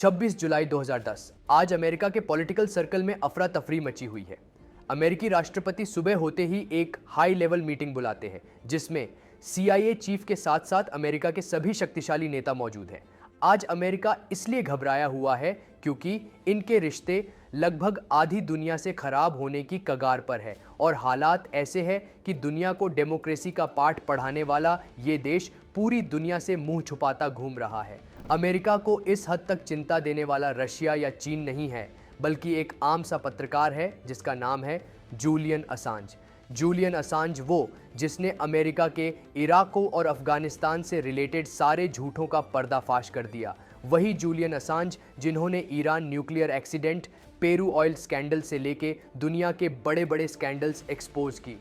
26 जुलाई 2010 आज अमेरिका के political circle में अफरा तफरी मची हुई है। अमेरिकी राष्ट्रपति सुबह होते ही एक हाई लेवल मीटिंग बुलाते हैं जिसमें CIA चीफ के साथ साथ अमेरिका के सभी शक्तिशाली नेता मौजूद हैं। आज अमेरिका इसलिए घबराया हुआ है क्योंकि इनके रिश्ते लगभग आधी दुनिया से खराब होने की कगार पर है और हालात ऐसे हैं कि दुनिया को डेमोक्रेसी का पाठ पढ़ाने वाला ये देश पूरी दुनिया से मुंह छुपाता घूम रहा है। अमेरिका को इस हद तक चिंता देने वाला रशिया या चीन नहीं है, बल्कि एक आम सा पत्रकार है जिसका नाम है जूलियन असांज। जूलियन असांज वो जिसने अमेरिका के इराक और अफगानिस्तान से रिलेटेड सारे झूठों का पर्दाफाश कर दिया। वही जूलियन असांज जिन्होंने Iran nuclear accident, Peru oil scandal से लेके दुनिया के बड़े बड़े स्कैंडल्स एक्सपोज की।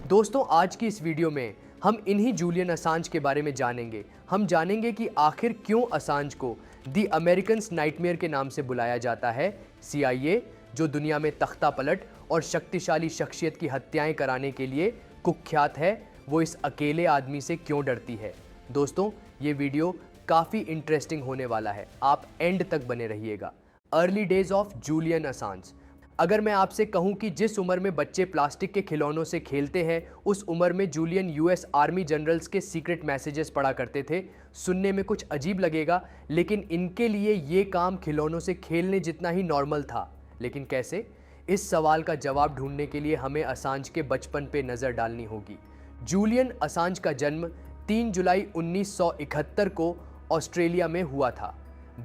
दोस्तों, आज की इस वीडियो में हम इन्हीं जूलियन असांज के बारे में जानेंगे। हम जानेंगे कि आखिर क्यों असांज को दी अमेरिकन्स नाइटमेयर के नाम से बुलाया जाता है। CIA जो दुनिया में तख्ता पलट और शक्तिशाली शख्सियत की हत्याएं कराने के लिए कुख्यात है, वो इस अकेले आदमी से क्यों डरती है। दोस्तों, ये वीडियो काफ़ी इंटरेस्टिंग होने वाला है, आप एंड तक बने रहिएगा। Early days of Julian Assange. अगर मैं आपसे कहूं कि जिस उम्र में बच्चे प्लास्टिक के खिलौनों से खेलते हैं, उस उम्र में जूलियन US आर्मी जनरल्स के सीक्रेट मैसेजेस पढ़ा करते थे, सुनने में कुछ अजीब लगेगा, लेकिन इनके लिए ये काम खिलौनों से खेलने जितना ही नॉर्मल था। लेकिन कैसे? इस सवाल का जवाब ढूंढने के लिए हमें असांज के बचपन पे नज़र डालनी होगी। जूलियन असांज का जन्म 3 जुलाई 1971 को ऑस्ट्रेलिया में हुआ था।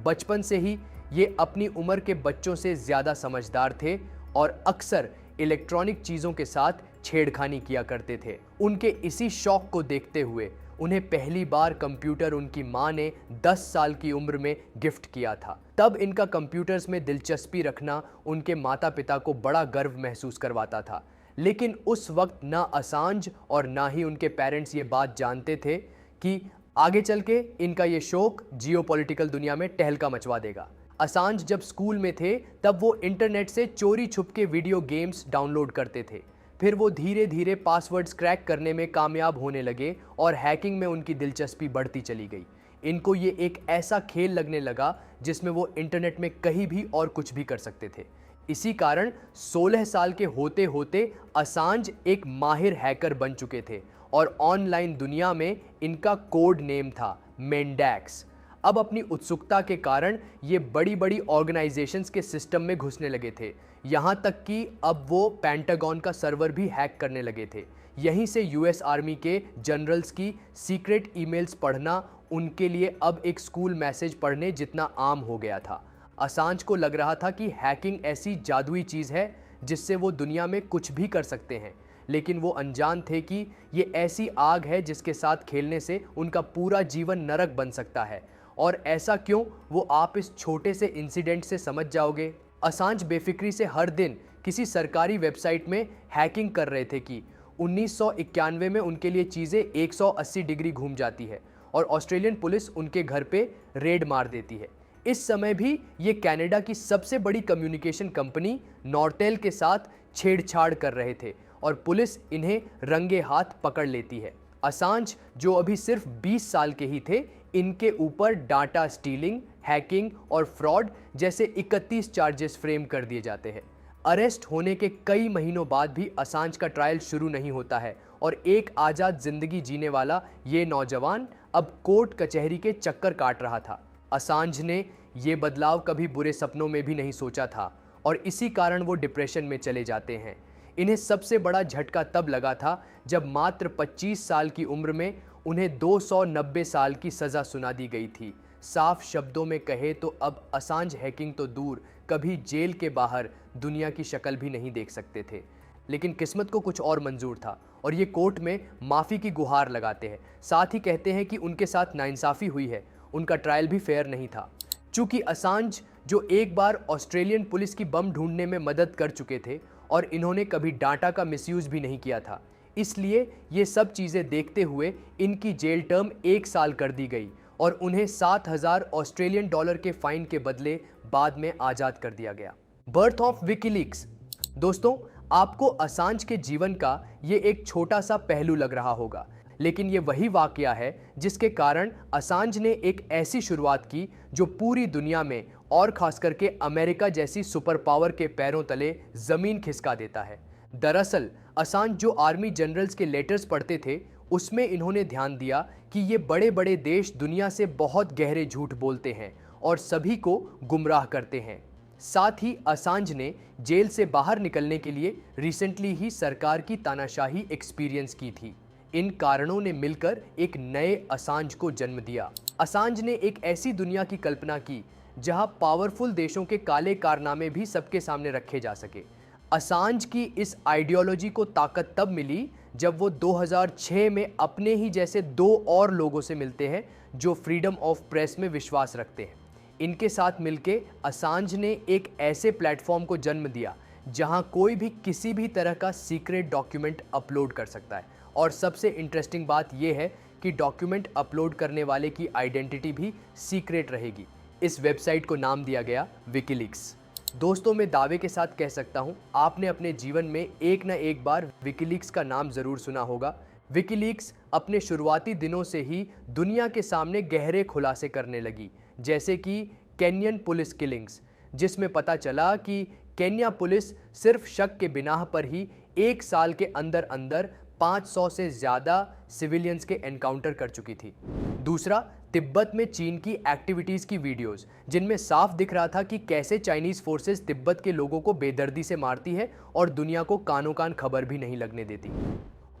बचपन से ही ये अपनी उम्र के बच्चों से ज़्यादा समझदार थे और अक्सर इलेक्ट्रॉनिक चीज़ों के साथ छेड़खानी किया करते थे। उनके इसी शौक को देखते हुए उन्हें पहली बार कंप्यूटर उनकी माँ ने 10 साल की उम्र में गिफ्ट किया था। तब इनका कंप्यूटर्स में दिलचस्पी रखना उनके माता पिता को बड़ा गर्व महसूस करवाता था। लेकिन उस वक्त ना असांज और ना ही उनके पेरेंट्स ये बात जानते थे कि आगे चल के इनका ये शौक जियोपॉलिटिकल दुनिया में टहलका मचवा देगा। असांज जब स्कूल में थे तब वो इंटरनेट से चोरी छुप के वीडियो गेम्स डाउनलोड करते थे। फिर वो धीरे धीरे पासवर्ड्स क्रैक करने में कामयाब होने लगे और हैकिंग में उनकी दिलचस्पी बढ़ती चली गई। इनको ये एक ऐसा खेल लगने लगा जिसमें वो इंटरनेट में कहीं भी और कुछ भी कर सकते थे। इसी कारण 16 साल के होते होते असांज एक माहिर हैकर बन चुके थे और ऑनलाइन दुनिया में इनका कोड नेम था मेंडेक्स। अब अपनी उत्सुकता के कारण ये बड़ी बड़ी ऑर्गेनाइजेशंस के सिस्टम में घुसने लगे थे। यहाँ तक कि अब वो पेंटागन का सर्वर भी हैक करने लगे थे। यहीं से US आर्मी के जनरल्स की सीक्रेट ईमेल्स पढ़ना उनके लिए अब एक स्कूल मैसेज पढ़ने जितना आम हो गया था। असांज को लग रहा था कि हैकिंग ऐसी जादुई चीज़ है जिससे वो दुनिया में कुछ भी कर सकते हैं, लेकिन वो अनजान थे कि ये ऐसी आग है जिसके साथ खेलने से उनका पूरा जीवन नरक बन सकता है। और ऐसा क्यों, वो आप इस छोटे से इंसिडेंट से समझ जाओगे। असांज बेफिक्री से हर दिन किसी सरकारी वेबसाइट में हैकिंग कर रहे थे कि 1991 में उनके लिए चीज़ें 180 डिग्री घूम जाती है और ऑस्ट्रेलियन पुलिस उनके घर पे रेड मार देती है। इस समय भी ये कनाडा की सबसे बड़ी कम्युनिकेशन कंपनी नॉर्टेल के साथ छेड़छाड़ कर रहे थे और पुलिस इन्हें रंगे हाथ पकड़ लेती है। असांज जो अभी सिर्फ 20 साल के ही थे, इनके ऊपर डाटा स्टीलिंग, हैकिंग और फ्रॉड जैसे 31 चार्जेस फ्रेम कर दिए जाते हैं। अरेस्ट होने के कई महीनों बाद भी असांज का ट्रायल शुरू नहीं होता है और एक आज़ाद जिंदगी जीने वाला ये नौजवान अब कोर्ट कचहरी के चक्कर काट रहा था। असांज ने ये बदलाव कभी बुरे सपनों में भी नहीं सोचा था और इसी कारण वो डिप्रेशन में चले जाते हैं। इन्हें सबसे बड़ा झटका तब लगा था जब मात्र 25 साल की उम्र में उन्हें 290 साल की सज़ा सुना दी गई थी। साफ शब्दों में कहे तो अब असांज हैकिंग तो दूर, कभी जेल के बाहर दुनिया की शक्ल भी नहीं देख सकते थे। लेकिन किस्मत को कुछ और मंजूर था और ये कोर्ट में माफ़ी की गुहार लगाते हैं। साथ ही कहते हैं कि उनके साथ नाइंसाफ़ी हुई है, उनका ट्रायल भी फेयर नहीं था। चूँकि असांज जो एक बार ऑस्ट्रेलियन पुलिस की बम ढूंढने में मदद कर चुके थे और इन्होंने कभी डाटा का मिसयूज़ भी नहीं किया था, इसलिए ये सब चीज़ें देखते हुए इनकी जेल टर्म 1 साल कर दी गई और उन्हें 7,000 ऑस्ट्रेलियन डॉलर के फाइन के बदले बाद में आज़ाद कर दिया गया। Birth of WikiLeaks. दोस्तों, आपको असांज के जीवन का ये एक छोटा सा पहलू लग रहा होगा, लेकिन ये वही वाकया है जिसके कारण असांज ने एक ऐसी शुरुआत की जो पूरी दुनिया में और खास करके अमेरिका जैसी सुपर पावर के पैरों तले जमीन खिसका देता है। दरअसल असांज जो आर्मी जनरल्स के लेटर्स पढ़ते थे, उसमें इन्होंने ध्यान दिया कि ये बड़े बड़े देश दुनिया से बहुत गहरे झूठ बोलते हैं और सभी को गुमराह करते हैं। साथ ही असांज ने जेल से बाहर निकलने के लिए रिसेंटली ही सरकार की तानाशाही एक्सपीरियंस की थी। इन कारणों ने मिलकर एक नए असांज को जन्म दिया। असांज ने एक ऐसी दुनिया की कल्पना की जहां पावरफुल देशों के काले कारनामे भी सबके सामने रखे जा सके। असांज की इस आइडियोलॉजी को ताकत तब मिली जब वो 2006 में अपने ही जैसे 2 और लोगों से मिलते हैं जो फ्रीडम ऑफ प्रेस में विश्वास रखते हैं। इनके साथ मिलके असांज ने एक ऐसे प्लेटफॉर्म को जन्म दिया जहां कोई भी किसी भी तरह का सीक्रेट डॉक्यूमेंट अपलोड कर सकता है। और सबसे इंटरेस्टिंग बात यह है कि डॉक्यूमेंट अपलोड करने वाले की आइडेंटिटी भी सीक्रेट रहेगी। इस वेबसाइट को नाम दिया गया विकीलीक्स। दोस्तों, मैं दावे के साथ कह सकता हूं, आपने अपने जीवन में एक न एक बार विकीलीक्स का नाम जरूर सुना होगा। विकीलीक्स अपने शुरुआती दिनों से ही दुनिया के सामने गहरे खुलासे करने लगी, जैसे कि केन्यन पुलिस किलिंग्स, जिसमें पता चला कि केन्या पुलिस सिर्फ शक के बिना पर ही 1 साल के अंदर अंदर 500 से ज़्यादा सिविलियंस के एनकाउंटर कर चुकी थी। दूसरा, तिब्बत में चीन की एक्टिविटीज़ की वीडियोस, जिनमें साफ दिख रहा था कि कैसे चाइनीज़ फोर्सेस तिब्बत के लोगों को बेदर्दी से मारती है और दुनिया को कानों कान खबर भी नहीं लगने देती।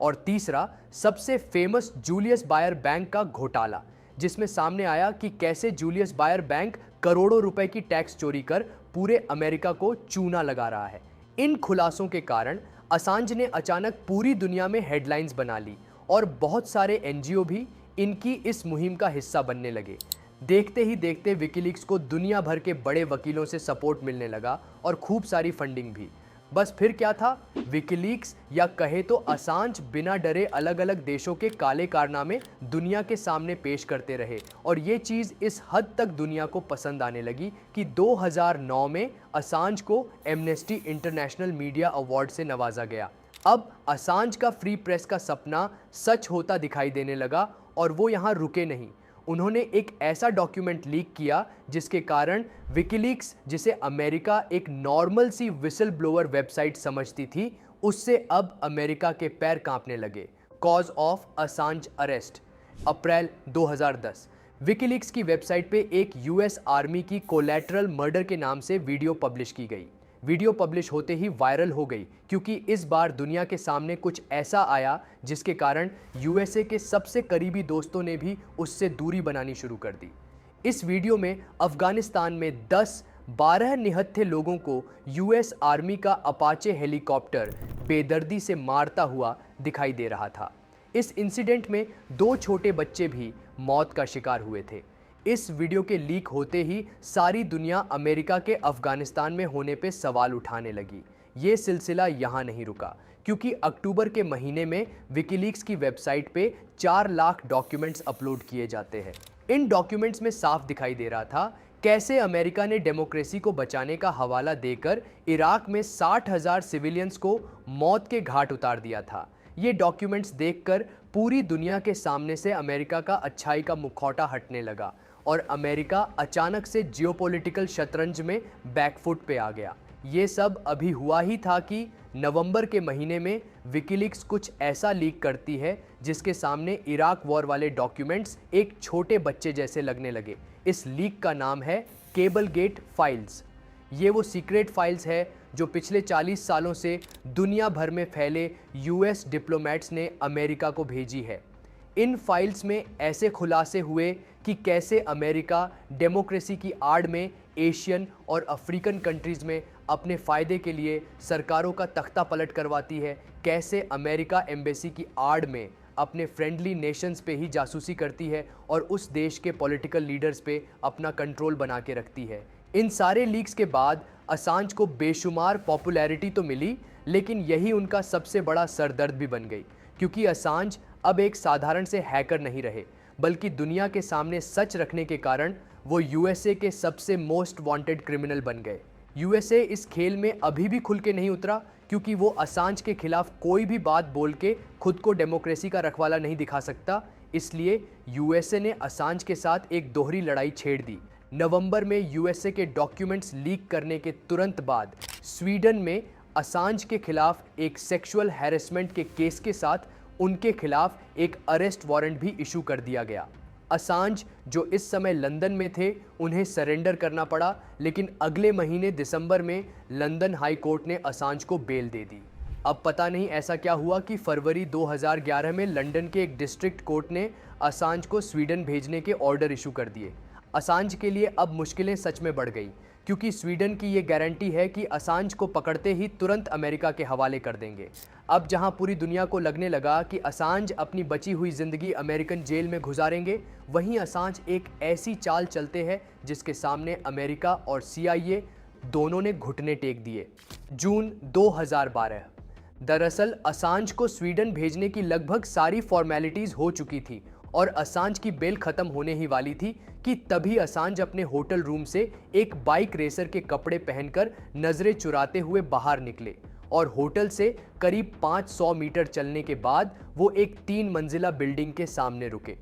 और तीसरा, सबसे फेमस जूलियस बायर बैंक का घोटाला, जिसमें सामने आया कि कैसे जूलियस बायर बैंक करोड़ों रुपए की टैक्स चोरी कर पूरे अमेरिका को चूना लगा रहा है। इन खुलासों के कारण असांज ने अचानक पूरी दुनिया में हेडलाइंस बना ली और बहुत सारे एनजीओ भी इनकी इस मुहिम का हिस्सा बनने लगे। देखते ही देखते विकीलीक्स को दुनिया भर के बड़े वकीलों से सपोर्ट मिलने लगा और खूब सारी फंडिंग भी। बस फिर क्या था, विकीलीक्स या कहे तो असांज बिना डरे अलग अलग देशों के काले कारनामे दुनिया के सामने पेश करते रहे और ये चीज़ इस हद तक दुनिया को पसंद आने लगी कि 2009 में असांज को एमनेस्टी इंटरनेशनल मीडिया अवार्ड से नवाजा गया। अब असांज का फ्री प्रेस का सपना सच होता दिखाई देने लगा और वो यहाँ रुके नहीं। उन्होंने एक ऐसा डॉक्यूमेंट लीक किया जिसके कारण विकीलीक्स, जिसे अमेरिका एक नॉर्मल सी विसल ब्लोअर वेबसाइट समझती थी, उससे अब अमेरिका के पैर कांपने लगे। Cause of Assange arrest. April 2010 WikiLeaks की वेबसाइट पे एक यूएस आर्मी की कोलैटरल मर्डर के नाम से वीडियो पब्लिश की गई। वीडियो पब्लिश होते ही वायरल हो गई क्योंकि इस बार दुनिया के सामने कुछ ऐसा आया जिसके कारण यूएसए के सबसे करीबी दोस्तों ने भी उससे दूरी बनानी शुरू कर दी। इस वीडियो में अफगानिस्तान में 10-12 निहत्थे लोगों को यूएस आर्मी का अपाचे हेलीकॉप्टर बेदर्दी से मारता हुआ दिखाई दे रहा था। इस इंसिडेंट में 2 छोटे बच्चे भी मौत का शिकार हुए थे। इस वीडियो के लीक होते ही सारी दुनिया अमेरिका के अफगानिस्तान में होने पे सवाल उठाने लगी। ये सिलसिला यहाँ नहीं रुका क्योंकि अक्टूबर के महीने में विकीलीक्स की वेबसाइट पे 4 लाख डॉक्यूमेंट्स अपलोड किए जाते हैं। इन डॉक्यूमेंट्स में साफ दिखाई दे रहा था कैसे अमेरिका ने डेमोक्रेसी को बचाने का हवाला देकर इराक में 60,000 सिविलियंस को मौत के घाट उतार दिया था। ये डॉक्यूमेंट्स देखकर पूरी दुनिया के सामने से अमेरिका का अच्छाई का मुखौटा हटने लगा और अमेरिका अचानक से जियोपॉलिटिकल शतरंज में बैकफुट पे आ गया। ये सब अभी हुआ ही था कि नवंबर के महीने में विकीलीक्स कुछ ऐसा लीक करती है जिसके सामने इराक वॉर वाले डॉक्यूमेंट्स एक छोटे बच्चे जैसे लगने लगे। इस लीक का नाम है केबलगेट फाइल्स। ये वो सीक्रेट फाइल्स है जो पिछले 40 सालों से दुनिया भर में फैले यूएस डिप्लोमेट्स ने अमेरिका को भेजी है। इन फाइल्स में ऐसे खुलासे हुए कि कैसे अमेरिका डेमोक्रेसी की आड़ में एशियन और अफ्रीकन कंट्रीज़ में अपने फ़ायदे के लिए सरकारों का तख्ता पलट करवाती है, कैसे अमेरिका एम्बेसी की आड़ में अपने फ्रेंडली नेशंस पे ही जासूसी करती है और उस देश के पॉलिटिकल लीडर्स पे अपना कंट्रोल बना के रखती है। इन सारे लीक्स के बाद असांज को बेशुमार पॉपुलैरिटी तो मिली, लेकिन यही उनका सबसे बड़ा सरदर्द भी बन गई क्योंकि असांज अब एक साधारण से हैकर नहीं रहे, बल्कि दुनिया के सामने सच रखने के कारण वो यूएसए के सबसे मोस्ट वांटेड क्रिमिनल बन गए। यूएसए इस खेल में अभी भी खुल के नहीं उतरा क्योंकि वो असांज के खिलाफ कोई भी बात बोल के खुद को डेमोक्रेसी का रखवाला नहीं दिखा सकता। इसलिए यूएसए ने असांज के साथ एक दोहरी लड़ाई छेड़ दी। नवंबर में यूएसए के डॉक्यूमेंट्स लीक करने के तुरंत बाद स्वीडन में असांज के खिलाफ एक सेक्सुअल हैरेसमेंट के केस के साथ उनके खिलाफ एक अरेस्ट वारंट भी इशू कर दिया गया। असांज जो इस समय लंदन में थे, उन्हें सरेंडर करना पड़ा, लेकिन अगले महीने दिसंबर में लंदन हाई कोर्ट ने असांज को बेल दे दी। अब पता नहीं ऐसा क्या हुआ कि फरवरी 2011 में लंदन के एक डिस्ट्रिक्ट कोर्ट ने असांज को स्वीडन भेजने के ऑर्डर इशू कर दिए। असांज के लिए अब मुश्किलें सच में बढ़ गई, क्योंकि स्वीडन की ये गारंटी है कि असांज को पकड़ते ही तुरंत अमेरिका के हवाले कर देंगे। अब जहां पूरी दुनिया को लगने लगा कि असांज अपनी बची हुई जिंदगी अमेरिकन जेल में गुजारेंगे, वहीं असांज एक ऐसी चाल चलते हैं जिसके सामने अमेरिका और CIA दोनों ने घुटने टेक दिए। जून 2012। दरअसल असांज को स्वीडन भेजने की लगभग सारी फॉर्मेलिटीज हो चुकी थी और असांज की बेल खत्म होने ही वाली थी कि तभी असांज अपने होटल रूम से एक बाइक रेसर के कपड़े पहनकर नजरें चुराते हुए बाहर निकले और होटल से करीब 500 मीटर चलने के बाद वो एक 3 मंजिला बिल्डिंग के सामने रुके।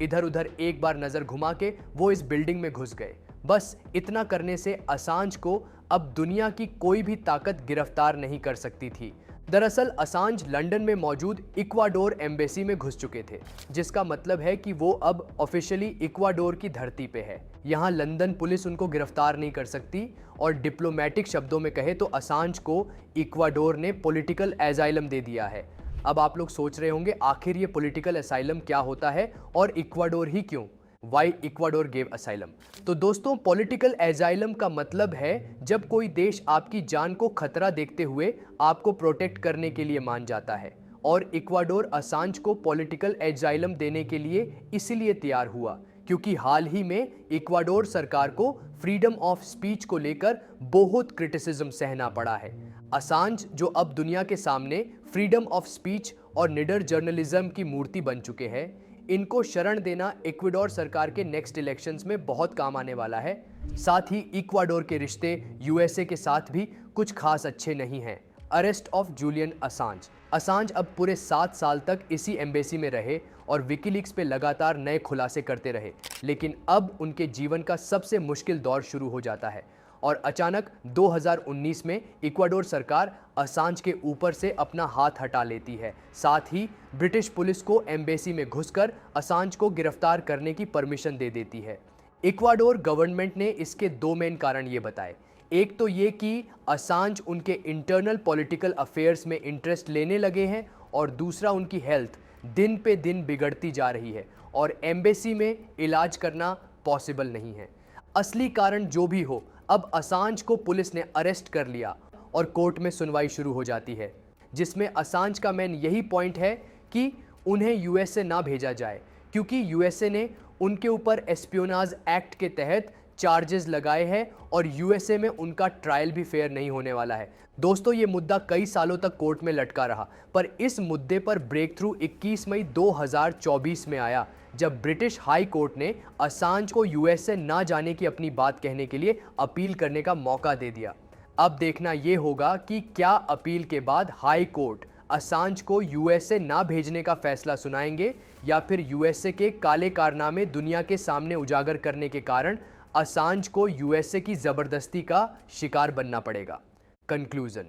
इधर उधर एक बार नजर घुमा के वो इस बिल्डिंग में घुस गए। बस इतना करने से असांज को अब दुनिया की कोई भी ताकत गिरफ्तार नहीं कर सकती थी। दरअसल असांज लंदन में मौजूद इक्वाडोर एम्बेसी में घुस चुके थे, जिसका मतलब है कि वो अब ऑफिशियली इक्वाडोर की धरती पे है। यहाँ लंदन पुलिस उनको गिरफ्तार नहीं कर सकती और डिप्लोमेटिक शब्दों में कहे तो असांज को इक्वाडोर ने पॉलिटिकल एजाइलम दे दिया है। अब आप लोग सोच रहे होंगे आखिर ये पॉलिटिकल एसाइलम क्या होता है और इक्वाडोर ही क्यों? Why Ecuador gave asylum? तो दोस्तों, पॉलिटिकल एजाइलम का मतलब है जब कोई देश आपकी जान को खतरा देखते हुए आपको प्रोटेक्ट करने के लिए मान जाता है, और इक्वाडोर असांज को पॉलिटिकल एजाइलम देने के लिए इसलिए तैयार हुआ क्योंकि हाल ही में इक्वाडोर सरकार को फ्रीडम ऑफ स्पीच को लेकर बहुत क्रिटिसिज्म सहना पड़ा है। असांज जो अब दुनिया के सामने फ्रीडम ऑफ स्पीच और निडर जर्नलिज्म की मूर्ति बन चुके हैं, इनको शरण देना इक्वाडोर सरकार के नेक्स्ट इलेक्शंस में बहुत काम आने वाला है। साथ ही इक्वाडोर के रिश्ते यूएसए के साथ भी कुछ खास अच्छे नहीं हैं। Arrest of Julian Assange. Assange अब पूरे 7 साल तक इसी एम्बेसी में रहे और विकीलीक्स पे लगातार नए खुलासे करते रहे, लेकिन अब उनके जीवन का सबसे मुश्किल दौर शुरू हो जाता है और अचानक 2019 में इक्वाडोर सरकार असांज के ऊपर से अपना हाथ हटा लेती है। साथ ही ब्रिटिश पुलिस को एम्बेसी में घुसकर असांज को गिरफ्तार करने की परमिशन दे देती है। इक्वाडोर गवर्नमेंट ने इसके 2 मेन कारण ये बताए। एक तो ये कि असांज उनके इंटरनल पॉलिटिकल अफेयर्स में इंटरेस्ट लेने लगे हैं, और दूसरा उनकी हेल्थ दिन पे दिन बिगड़ती जा रही है और एम्बेसी में इलाज करना पॉसिबल नहीं है। असली कारण जो भी हो, अब असांज को पुलिस ने अरेस्ट कर लिया और कोर्ट में सुनवाई शुरू हो जाती है, जिसमें असांज का मेन यही पॉइंट है कि उन्हें यूएसए ना भेजा जाए, क्योंकि यूएसए ने उनके ऊपर एस्पियोनाज एक्ट के तहत चार्जेस लगाए हैं और यूएसए में उनका ट्रायल भी फेयर नहीं होने वाला है। दोस्तों, ये मुद्दा कई सालों तक कोर्ट में लटका रहा, पर इस मुद्दे पर ब्रेक थ्रू 21 मई 2024 में आया, जब ब्रिटिश हाई कोर्ट ने असांज को यूएसए ना जाने की अपनी बात कहने के लिए अपील करने का मौका दे दिया। अब देखना ये होगा कि क्या अपील के बाद हाई कोर्ट असांज को यूएसए ना भेजने का फैसला सुनाएंगे, या फिर यूएसए के काले कारनामे दुनिया के सामने उजागर करने के कारण असांज को यूएसए की जबरदस्ती का शिकार बनना पड़ेगा। कंक्लूजन।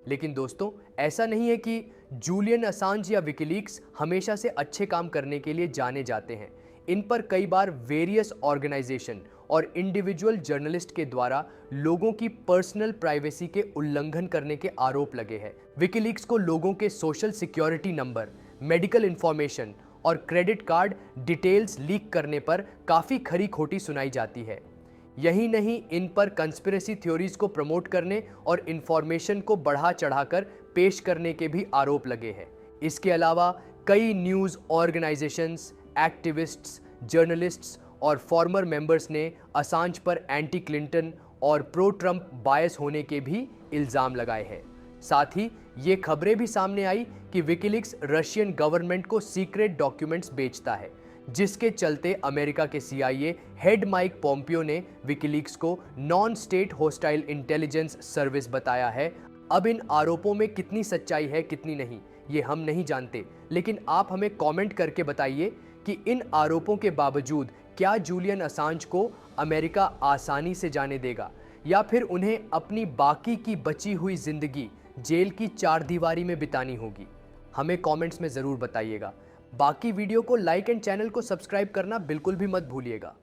लेकिन दोस्तों, ऐसा नहीं है कि जूलियन असांज या विकीलीक्स हमेशा से अच्छे काम करने के लिए जाने जाते हैं। इन पर कई बार वेरियस ऑर्गेनाइजेशन और इंडिविजुअल जर्नलिस्ट के द्वारा लोगों की पर्सनल प्राइवेसी के उल्लंघन करने के आरोप लगे हैं। विकीलीक्स को लोगों के social security number, medical information और क्रेडिट कार्ड डिटेल्स लीक करने पर काफ़ी खरी खोटी सुनाई जाती है। यही नहीं, इन पर कंस्पिरेसी थ्योरीज को प्रमोट करने और इंफॉर्मेशन को बढ़ा चढ़ाकर पेश करने के भी आरोप लगे हैं। इसके अलावा कई न्यूज़ ऑर्गेनाइजेशंस, एक्टिविस्ट्स, जर्नलिस्ट्स और फॉर्मर मेंबर्स ने असांज पर एंटी क्लिंटन और प्रो ट्रंप बायस होने के भी इल्ज़ाम लगाए हैं। साथ ही ये खबरें भी सामने आई कि विकीलीक्स रशियन गवर्नमेंट को सीक्रेट डॉक्यूमेंट्स बेचता है, जिसके चलते अमेरिका के CIA हेड माइक पोम्पियो ने विकीलीक्स को non state hostile intelligence service बताया है। अब इन आरोपों में कितनी सच्चाई है कितनी नहीं, ये हम नहीं जानते, लेकिन आप हमें कमेंट करके बताइए कि इन आरोपों के बावजूद क्या जूलियन असांज को अमेरिका आसानी से जाने देगा या फिर उन्हें अपनी बाकी की बची हुई जिंदगी जेल की चारदीवारी में बितानी होगी? हमें कमेंट्स में ज़रूर बताइएगा। बाकी वीडियो को लाइक एंड चैनल को सब्सक्राइब करना बिल्कुल भी मत भूलिएगा।